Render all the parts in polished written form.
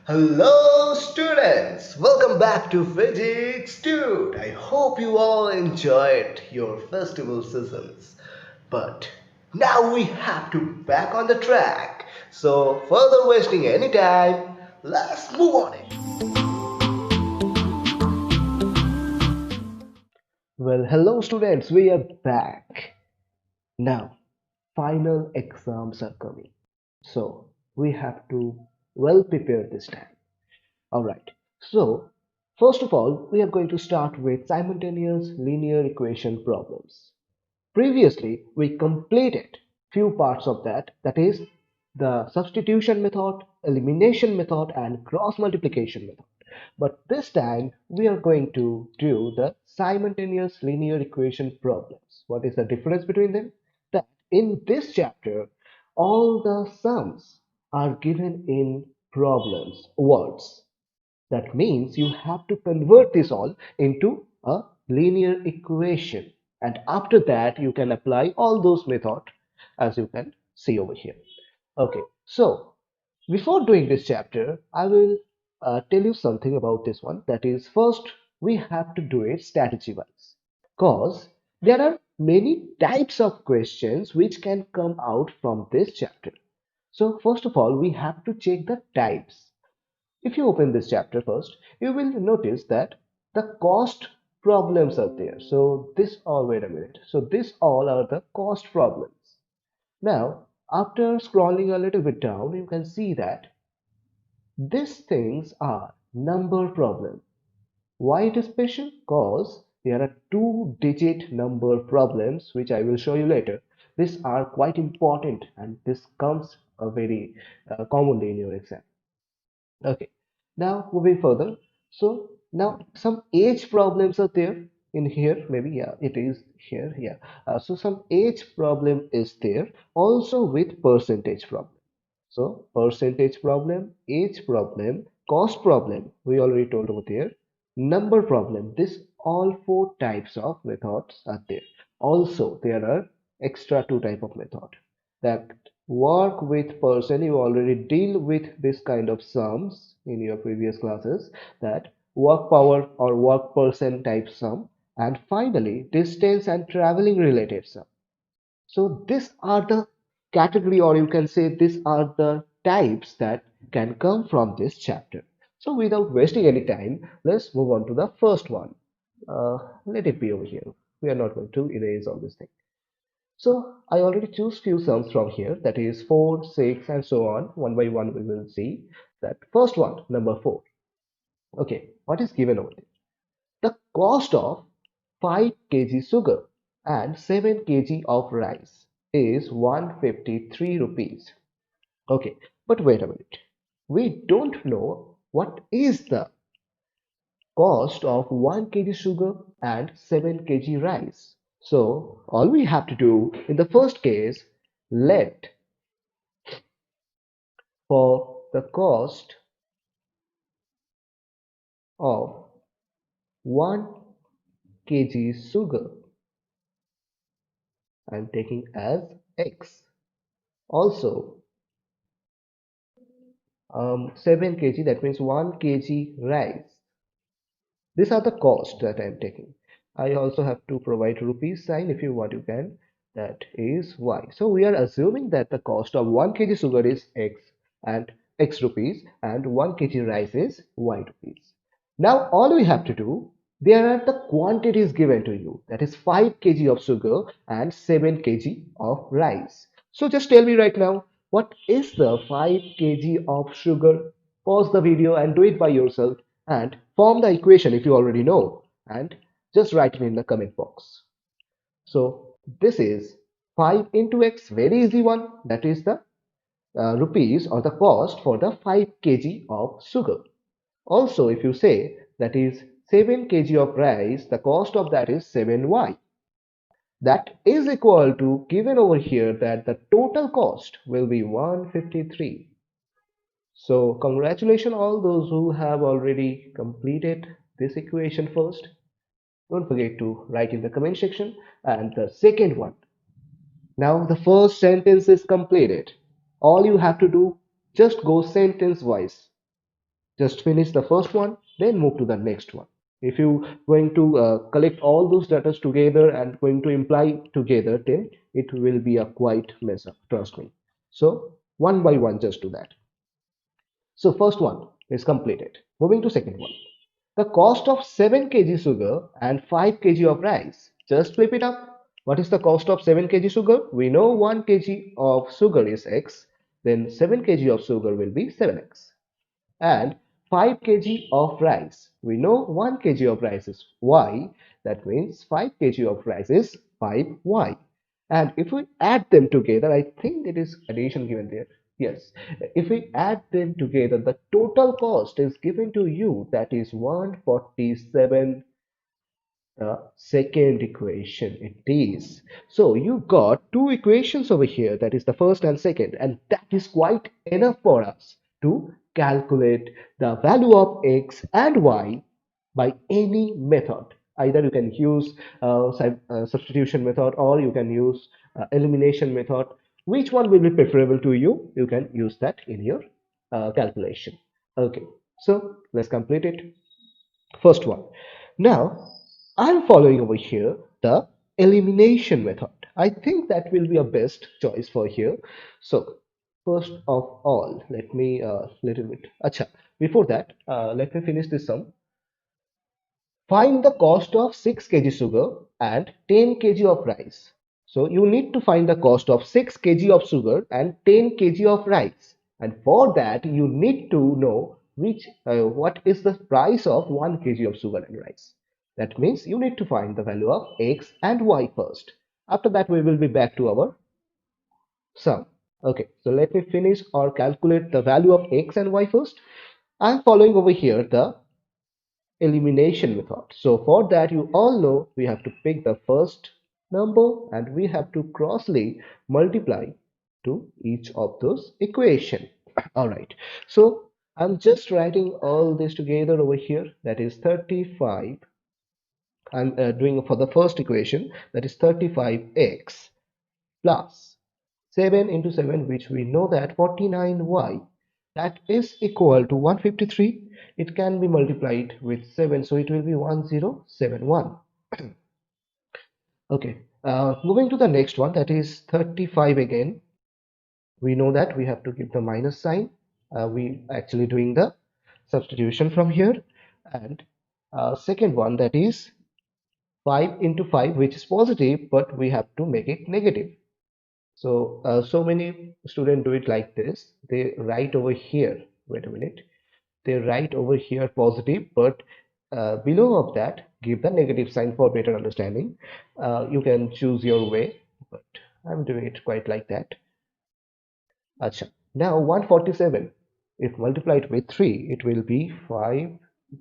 Hello students, welcome back to Physics Dude. I hope you all enjoyed your festival seasons. But now we have to back on the track. So further wasting any time, let's move on it. Well, hello students, we are back. Now, final exams are coming. So we have to well prepare this time. Alright, so first of all, we are going to start with simultaneous linear equation problems. Previously, we completed few parts of that is the substitution method, elimination method, and cross multiplication method. But this time, we are going to do the simultaneous linear equation problems. What is the difference between them? That in this chapter, all the sums are given in problems, words. That means you have to convert this all into a linear equation. And after that, you can apply all those methods as you can see over here. Okay, so before doing this chapter, I will tell you something about this one. That is, first, we have to do it strategy wise. Because there are many types of questions which can come out from this chapter. So, first of all, we have to check the types. If you open this chapter first, you will notice that the cost problems are there. So this all, wait a minute. So this all are the cost problems. Now, after scrolling a little bit down, you can see that these things are number problem. Why it is special? Because there are two-digit number problems, which I will show you later. These are quite important and this comes very commonly in your exam. Okay, now moving further. So now some age problems are there in here. Maybe, yeah, it is here. Yeah. So some age problem is there also with percentage problem. So percentage problem, age problem, cost problem, we already told over there. Number problem, this all four types of methods are there. Also, there are extra two type of method that work with person. You already deal with this kind of sums in your previous classes, that work power or work person type sum, and finally distance and traveling related sum. So these are the category, or you can say these are the types that can come from this chapter. So without wasting any time, let's move on to the first one. Let it be over here. We are not going to erase all this thing. So I already choose few sums from here, that is 4, 6, and so on. One by one we will see that first one, number 4. Okay, what is given over there? The cost of 5 kg sugar and 7 kg of rice is 153 rupees. Okay, but wait a minute. We don't know what is the cost of 1 kg sugar and 7 kg rice. So all we have to do in the first case, let for the cost of 1 kg sugar, I'm taking as X. Also 7 kg, that means 1 kg rice. These are the cost that I am taking. I also have to provide rupees sign. If you want, you can. That is Y. So we are assuming that the cost of 1 kg sugar is X and X rupees, and 1 kg rice is Y rupees. Now all we have to do, there are the quantities given to you, that is 5 kg of sugar and 7 kg of rice. So just tell me right now, what is the 5 kg of sugar? Pause the video and do it by yourself and form the equation if you already know, and just write it in the comment box. So this is 5 into x, very easy one, that is the rupees or the cost for the 5 kg of sugar. Also, if you say that is 7 kg of rice, the cost of that is 7y. That is equal to, given over here, that the total cost will be 153. So congratulations all those who have already completed this equation first. Don't forget to write in the comment section. And the second one. Now the first sentence is completed. All you have to do, just go sentence wise. Just finish the first one, then move to the next one. If you going to collect all those data together and going to imply together, then it will be a quite mess up, trust me. So one by one, just do that. So first one is completed. Moving to second one. The cost of 7 kg sugar and 5 kg of rice. Just flip it up. What is the cost of 7 kg sugar? We know 1 kg of sugar is X, then 7 kg of sugar will be 7X. And 5 kg of rice. We know 1 kg of rice is Y. That means 5 kg of rice is 5Y. And if we add them together, I think it is addition given there. Yes, if we add them together, the total cost is given to you, that is 147. The second equation it is. So you got two equations over here, that is the first and second, and that is quite enough for us to calculate the value of x and y by any method. Either you can use substitution method, or you can use elimination method. Which one will be preferable to you? You can use that in your calculation. Okay, so let's complete it. First one. Now, I'm following over here the elimination method. I think that will be a best choice for here. So, first of all, let me little bit. Acha. Before that, let me finish this sum. Find the cost of 6 kg sugar and 10 kg of rice. So you need to find the cost of 6 kg of sugar and 10 kg of rice. And for that, you need to know what is the price of 1 kg of sugar and rice. That means you need to find the value of x and y first. After that, we will be back to our sum. Okay, so let me finish or calculate the value of x and y first. I am following over here the elimination method. So for that, you all know we have to pick the first number and we have to crossly multiply to each of those equation. All right, so I'm just writing all this together over here. That is 35. I'm doing for the first equation, that is 35x plus 7 into 7, which we know that 49y, that is equal to 153. It can be multiplied with 7, so it will be 1071. Okay, moving to the next one, that is 35 again. We know that we have to give the minus sign. We actually doing the substitution from here. And second one, that is 5 into 5, which is positive, but we have to make it negative. So, so many students do it like this. They write over here. Wait a minute. They write over here positive, but below of that, give the negative sign for better understanding. You can choose your way, but I'm doing it quite like that. Acha. Now 147. If multiplied with 3, it will be 5,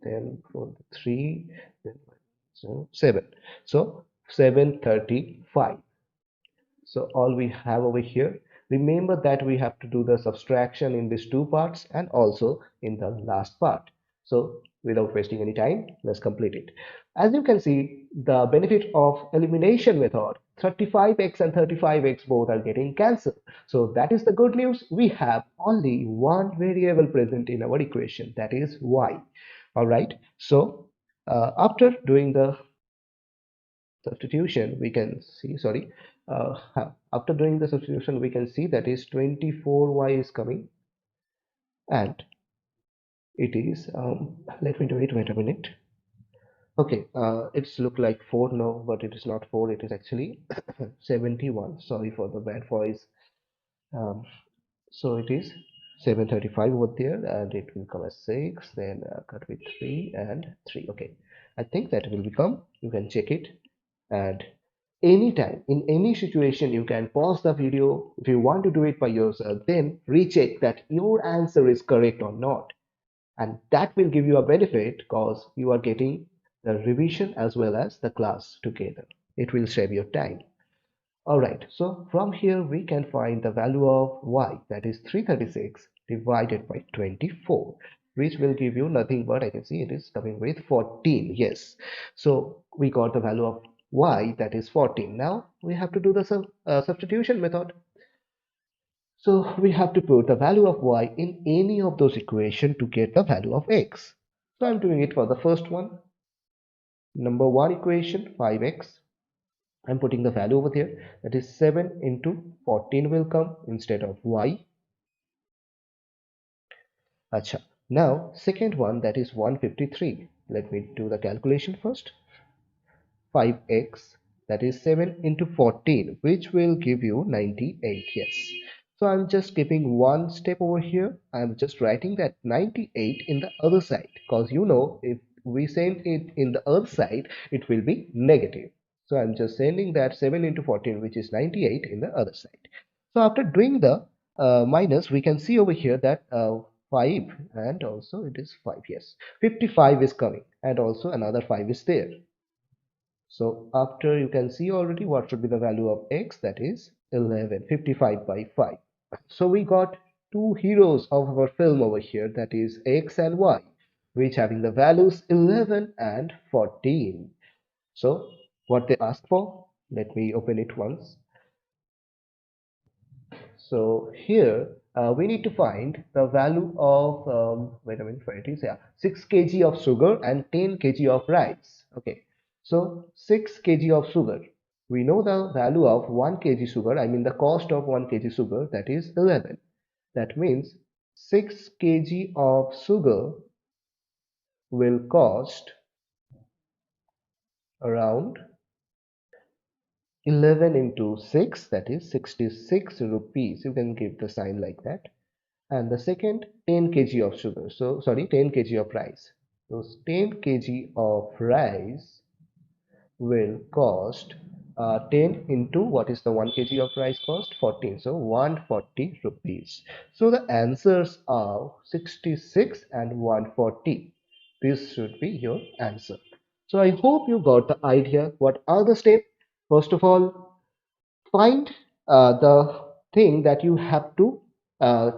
then 4, 3, then 7. So 735. So all we have over here, remember that we have to do the subtraction in these two parts and also in the last part. So without wasting any time, let's complete it. As you can see, the benefit of elimination method, 35x and 35x both are getting cancelled. So that is the good news. We have only one variable present in our equation, that is y. All right. So after doing the substitution, we can see, sorry, after doing the substitution, we can see that is 24y is coming, and it is let me do it, wait a minute. Okay, it's look like 4 now, but it is not 4, it is actually 71. Sorry for the bad voice. um, so it is 735 over there, and it will come as 6, then cut with 3 and 3. Okay, I think that will become, you can check it. And anytime in any situation, you can pause the video. If you want to do it by yourself, then recheck that your answer is correct or not, and that will give you a benefit because you are getting the revision as well as the class together. It will save your time. Alright, so from here we can find the value of y, that is 336 divided by 24, which will give you nothing but, I can see it is coming with 14. Yes, so we got the value of y, that is 14. Now we have to do the substitution method. So we have to put the value of y in any of those equations to get the value of x. So I'm doing it for the first one. Number one equation, 5x. I'm putting the value over there. That is 7 into 14 will come instead of y. Acha. Now, second one, that is 153. Let me do the calculation first. 5x, that is 7 into 14, which will give you 98. Yes. So I'm just skipping one step over here. I'm just writing that 98 in the other side, because you know, if we send it in the other side, it will be negative. So I'm just sending that 7 into 14, which is 98, in the other side. So after doing the minus, we can see over here that 5, and also it is 5. Yes, 55 is coming, and also another 5 is there. So after, you can see already what should be the value of x, that is 11, 55 by 5. So we got two heroes of our film over here, that is x and y, which having the values 11 and 14. So what they asked for, let me open it once. So here we need to find the value of wait a minute, where it is, yeah, 6 kg of sugar and 10 kg of rice. Okay, so 6 kg of sugar, we know the value of 1 kg sugar, I mean the cost of 1 kg sugar, that is 11. That means 6 kg of sugar will cost around 11 into 6, that is 66 rupees. You can give the sign like that. And the second, 10 kg of sugar, so sorry, 10 kg of rice. So 10 kg of rice will cost 10 into what is the 1 kg of rice cost, 14, so 140 rupees. So the answers are 66 and 140. This should be your answer. So I hope you got the idea. What are the steps? First of all, find the thing that you have to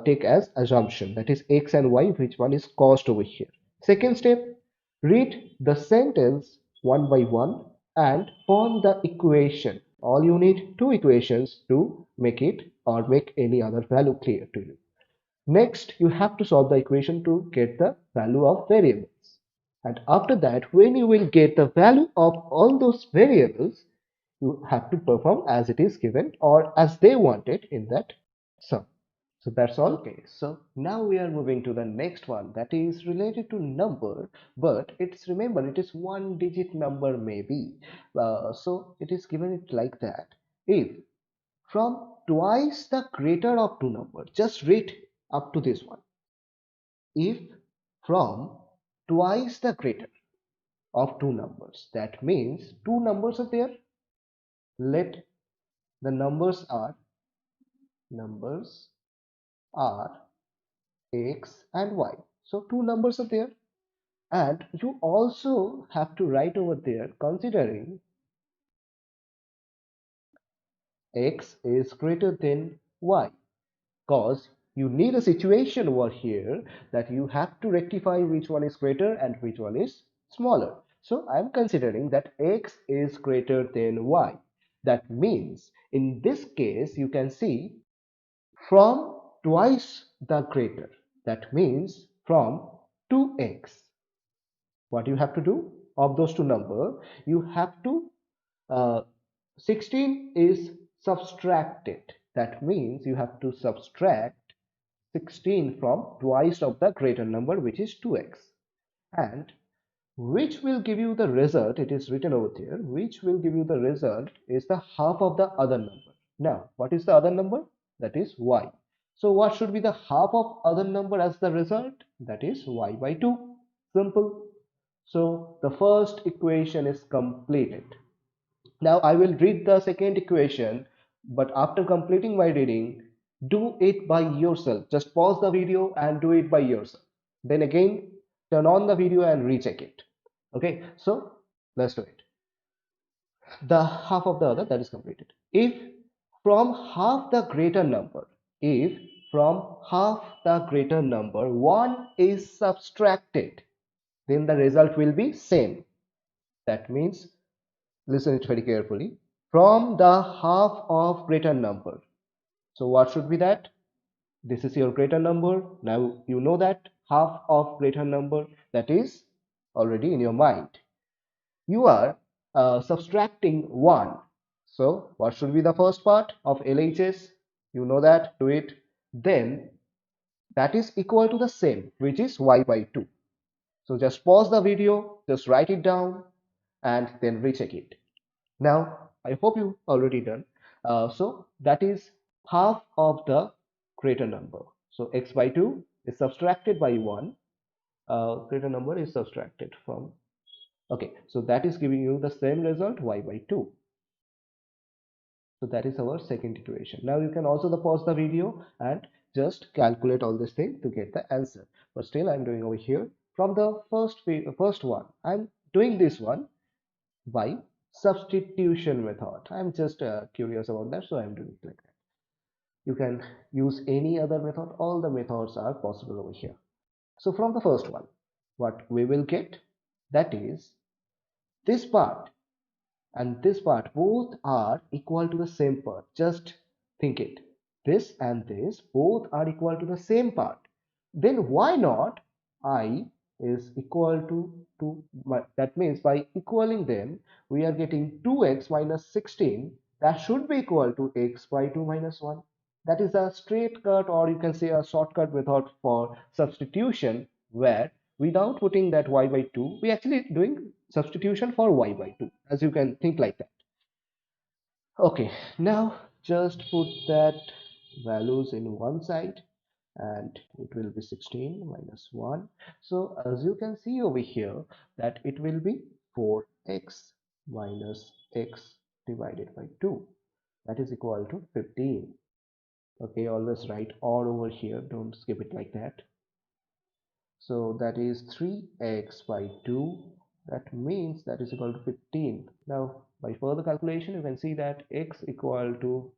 take as assumption, that is x and y, which one is cost over here. Second step, read the sentence one by one and form the equation. All you need two equations to make it or make any other value clear to you. Next, you have to solve the equation to get the value of variables. And after that, when you will get the value of all those variables, you have to perform as it is given or as they want it in that sum. So that's all. Okay, so now we are moving to the next one, that is related to number, but it's, remember, it is one digit number maybe. So it is given it like that. If from twice the greater of two numbers, just read up to this one. If from twice the greater of two numbers, that means two numbers are there. Let the numbers are x and y. So two numbers are there, and you also have to write over there considering x is greater than y, because you need a situation over here that you have to rectify which one is greater and which one is smaller. So I'm considering that x is greater than y. That means in this case you can see from twice the greater, that means from 2x. What you have to do of those two numbers, you have to 16 is subtracted, that means you have to subtract 16 from twice of the greater number, which is 2x, and which will give you the result, it is written over there, which will give you the result is the half of the other number. Now what is the other number? That is y. So what should be the half of other number as the result? That is y by 2. Simple. So the first equation is completed. Now I will read the second equation, but after completing my reading, do it by yourself. Just pause the video and do it by yourself. Then again, turn on the video and recheck it. Okay, so let's do it. The half of the other, that is completed. If from half the greater number, if from half the greater number 1 is subtracted, then the result will be same. That means, listen it very carefully, from the half of greater number. So what should be that? This is your greater number. Now you know that half of greater number, that is already in your mind. You are subtracting 1. So what should be the first part of LHS? You know that, do it. Then that is equal to the same, which is y by 2. So just pause the video, just write it down, and then recheck it. Now, I hope you already done. So that is half of the greater number. So x by 2 is subtracted by 1. Greater number is subtracted from. Okay, so that is giving you the same result, y by 2. So that is our second equation. Now you can also pause the video and just calculate all this thing to get the answer. But still I'm doing over here from the first one. I'm doing this one by substitution method. I'm just curious about that, so I'm doing it like that. You can use any other method. All the methods are possible over here. So from the first one, what we will get, that is this part and this part both are equal to the same part. Just think it. This and this both are equal to the same part. Then why not I is equal to that means by equaling them we are getting 2x minus 16, that should be equal to x by 2 minus 1. That is a straight cut, or you can say a shortcut method for substitution, where without putting that y by 2 we actually doing substitution for y by 2, as you can think like that. Okay, now just put that values in one side and it will be 16 minus 1. So as you can see over here that it will be 4x minus x divided by 2, that is equal to 15. Okay, always write or over here, don't skip it like that. So that is 3x by 2. That means that is equal to 15. Now by further calculation you can see that x equal to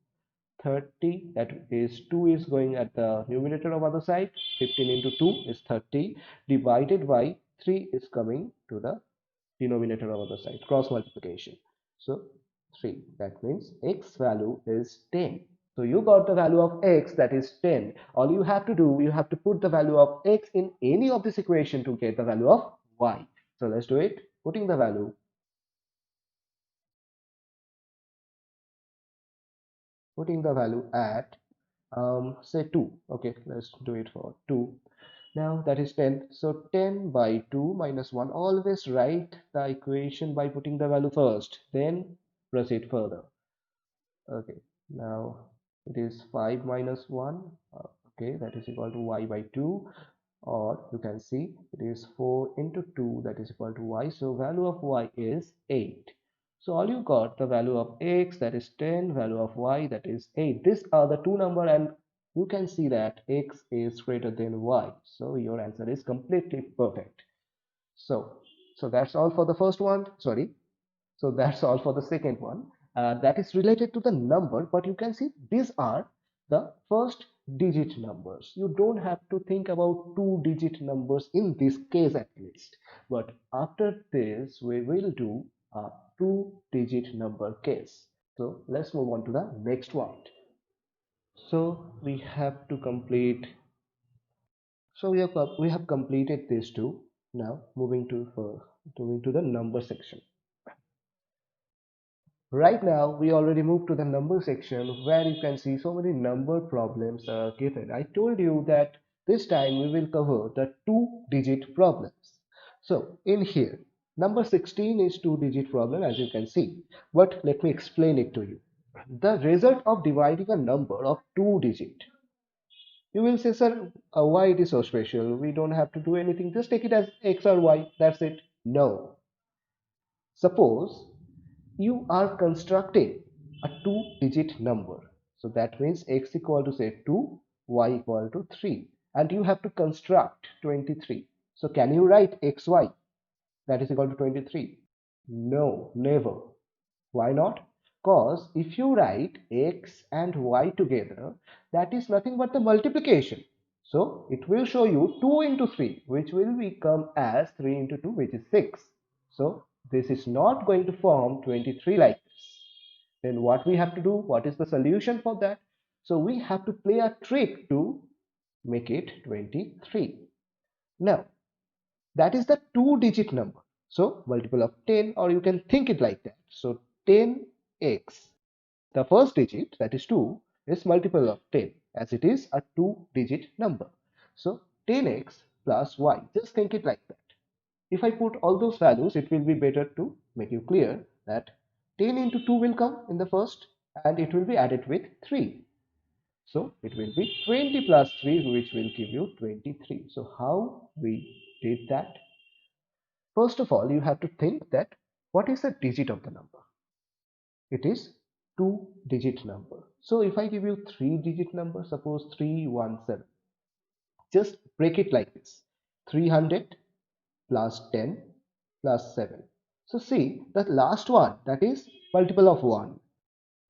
30, that is 2 is going at the numerator of other side, 15 into 2 is 30, divided by 3 is coming to the denominator of other side, cross multiplication. So 3, that means x value is 10. So you got the value of x, that is 10. All you have to do, you have to put the value of x in any of this equation to get the value of y. So let's do it. Putting the value at say 2. Okay, let's do it for 2. Now that is 10. So 10 by 2 minus 1. Always write the equation by putting the value first, then proceed further. Okay, now it is 5 minus 1. Okay, that is equal to y by 2. Or you can see it is 4 into 2, that is equal to y. So value of y is 8. So all you got the value of x, that is 10, value of y, that is 8. These are the two number and you can see that x is greater than y. So your answer is completely perfect. So that's all for the first one. Sorry. So that's all for the second one. That is related to the number, but you can see these are the first digit numbers. You don't have to think about two-digit numbers in this case at least. But after this, we will do a two-digit number case. So let's move on to the next one. So we have to complete. So we have completed these two. Now moving to the number section. Right now, we already moved to the number section where you can see so many number problems are given. I told you that this time we will cover the two-digit problems. So in here, number 16 is two-digit problem, as you can see. But let me explain it to you. The result of dividing a number of two-digit. You will say, sir, why it is so special? We don't have to do anything. Just take it as x or y. That's it. No. Suppose you are constructing a two-digit number. So that means x equal to say 2, y equal to 3. And you have to construct 23. So can you write xy that is equal to 23? No, never. Why not? Because if you write x and y together, that is nothing but the multiplication. So it will show you 2 into 3, which will become as 3 into 2, which is 6. So this is not going to form 23 like this. Then what we have to do? What is the solution for that? So we have to play a trick to make it 23. Now, that is the two-digit number. So, multiple of 10, or you can think it like that. So, 10x, the first digit, that is 2, is multiple of 10, as it is a two-digit number. So, 10x plus y, just think it like that. If I put all those values, it will be better to make you clear that 10 into 2 will come in the first, and it will be added with 3. So it will be 20 plus 3, which will give you 23. So how we did that? First of all, you have to think that what is the digit of the number? It is two-digit number. So if I give you three-digit number, suppose 317, just break it like this: 300 plus 10 plus 7. So see, the last one, that is multiple of 1.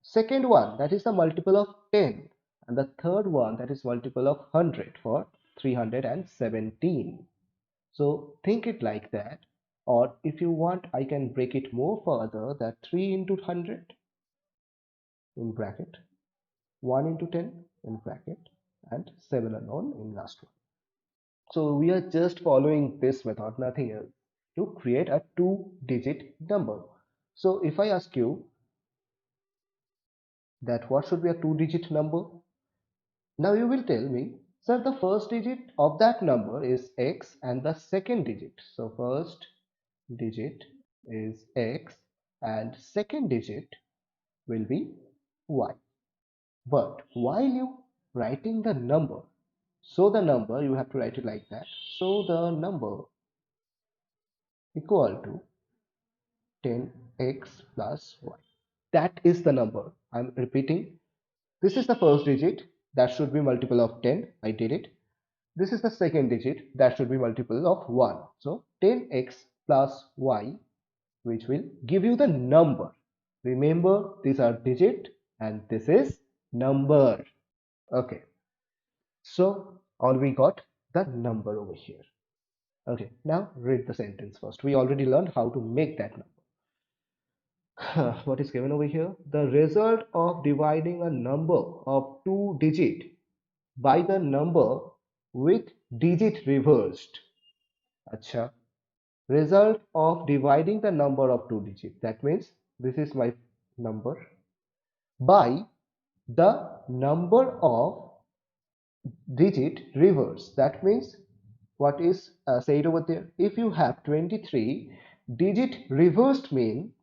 Second one, that is the multiple of 10. And the third one, that is multiple of 100 for 317. So think it like that. Or if you want, I can break it more further, that 3 into 100 in bracket, 1 into 10 in bracket, and 7 alone in last one. So we are just following this method, nothing else, to create a two-digit number. So if I ask you that what should be a two-digit number, now you will tell me, sir, the first digit of that number is x and the second digit. So first digit is x and second digit will be y. But while you writing the number, so the number you have to write it like that. So the number equal to 10x plus y. That is the number. I'm repeating. This is the first digit. That should be multiple of 10. I did it. This is the second digit. That should be multiple of 1. So 10x plus y, which will give you the number. Remember, these are digit and this is number. Okay. So all we got the number over here. Okay. Now read the sentence first. We already learned how to make that number. What is given over here? The result of dividing a number of two digit by the number with digit reversed. Acha. Result of dividing the number of two digit. That means this is my number by the number of digit reverse. That means what is said over there? If you have 23, digit reversed means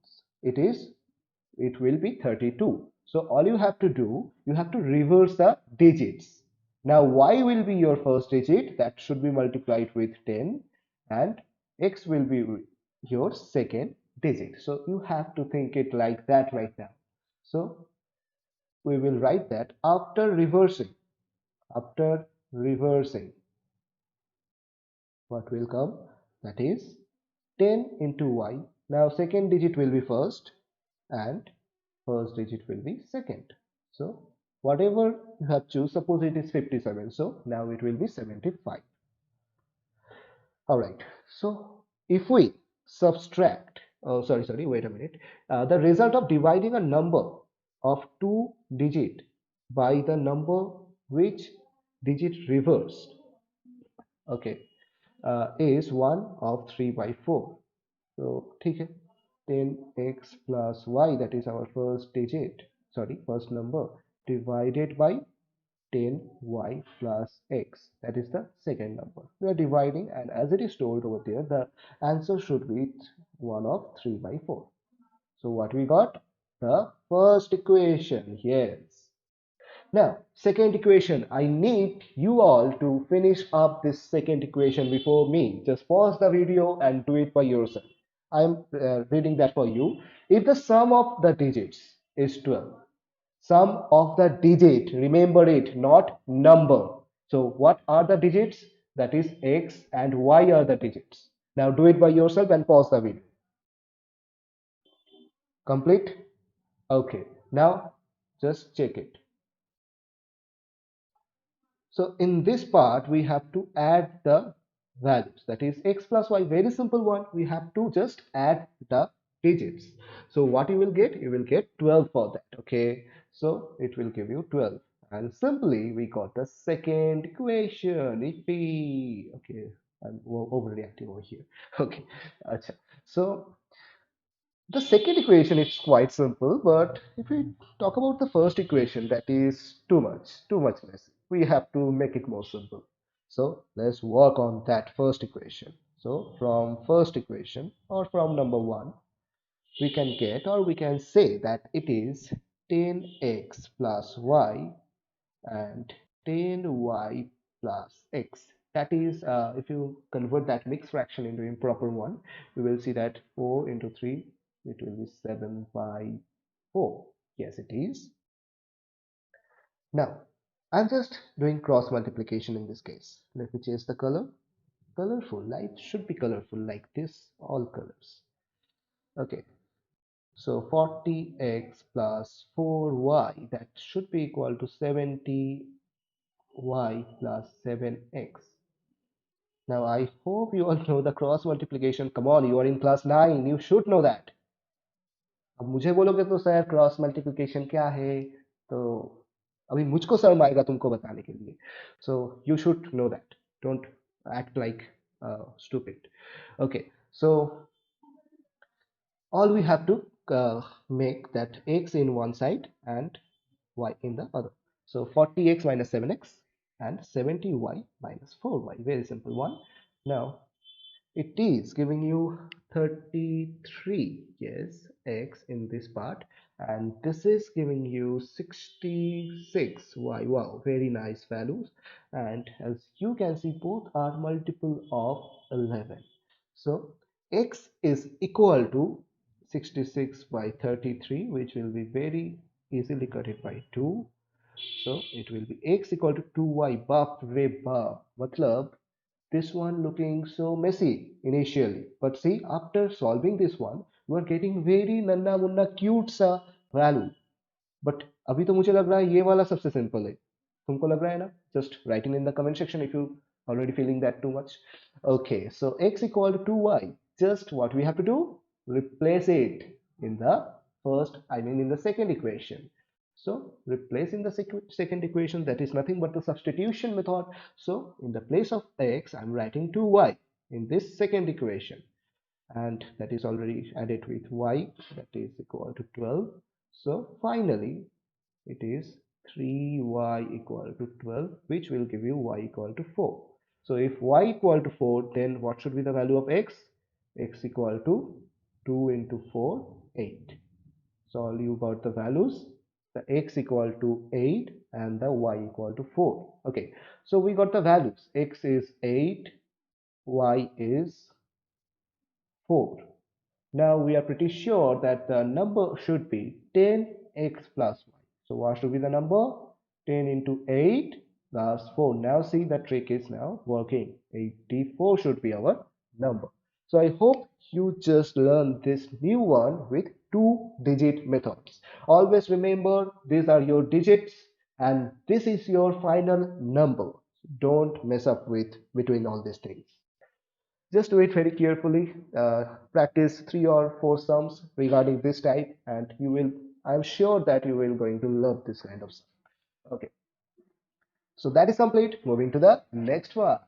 it will be 32. So all you have to do, you have to reverse the digits. Now y will be your first digit, that should be multiplied with 10, and x will be your second digit. So you have to think it like that right now. So we will write that after reversing, what will come? That is 10 into y. Now second digit will be first and first digit will be second. So whatever you have choose, suppose it is 57, so now it will be 75. All right, so if we subtract, oh sorry, wait a minute, the result of dividing a number of two digit by the number which digit reversed, okay, is 1 of 3 by 4. So ठीक है, 10x plus y, that is our first digit, sorry, first number, divided by 10y plus x, that is the second number. We are dividing, and as it is told over there, the answer should be 1 of 3 by 4. So what we got? The first equation. Yes. Now, second equation. I need you all to finish up this second equation before me. Just pause the video and do it by yourself. I am reading that for you. If the sum of the digits is 12, sum of the digit, remember it, not number. So what are the digits? That is x and y are the digits. Now do it by yourself and pause the video. Complete? Okay. Now just check it. So in this part, we have to add the values. That is x plus y, very simple one. We have to just add the digits. So what you will get? You will get 12 for that. Okay. So it will give you 12. And simply we got the second equation. Yippee! Okay, I'm overreacting over here. Okay, acha. So the second equation is quite simple, but if we talk about the first equation, that is too much messy. We have to make it more simple. So let's work on that first equation. So from first equation or from number one, we can get or we can say that it is 10x plus y and 10y plus x. That is, if you convert that mixed fraction into improper one, we will see that 4 into 3, it will be 7 by 4. Yes, it is. Now, I'm just doing cross multiplication in this case. Let me change the color. Colorful, light should be colorful like this, all colors. Okay, so 40x plus 4y, that should be equal to 70y plus 7x. Now, I hope you all know the cross multiplication. Come on, you are in class 9. You should know that. अब मुझे बोलोगे तो sir cross multiplication क्या है तो अभी मुझको शर्म आएगा तुमको बताने के लिए so you should know that don't act like stupid. Okay, so all we have to make that x in one side and y in the other. So 40x minus 7x and 70y minus 4y. Very simple one. Now it is giving you 33, yes, x in this part, and this is giving you 66y. Wow, very nice values. And as you can see, both are multiple of 11. So x is equal to 66 by 33, which will be very easily cut it by 2. So it will be x equal to 2y. Bap re bap. Matlab, this one looking so messy initially, but see, after solving this one, you are getting very नन्ना Munna cute सा value. But अभी तो मुझे लग रहा है ये वाला सबसे simple है. तुमको लग रहा है ना? Just write in the comment section if you already feeling that too much. Okay, so x equal to 2y. Just what we have to do? Replace it in the in the second equation. So replace in the second equation, that is nothing but the substitution method. So in the place of x, I'm writing 2y in this second equation. And that is already added with y, that is equal to 12. So finally, it is 3y equal to 12, which will give you y equal to 4. So if y equal to 4, then what should be the value of x? X equal to 2 into 4, 8. So all you got the values, the x equal to 8 and the y equal to 4. Okay, so we got the values. X is 8, y is 4. Now we are pretty sure that the number should be 10x plus y. So what should be the number? 10 into 8 plus 4. Now see, the trick is now working. 84 should be our number. So I hope you just learned this new one with two-digit methods. Always remember, these are your digits and this is your final number. Don't mess up with between all these things. Just do it very carefully. Practice 3 or 4 sums regarding this type, and you will. I'm sure that you will going to love this kind of stuff. Okay, so that is complete. Moving to the next one.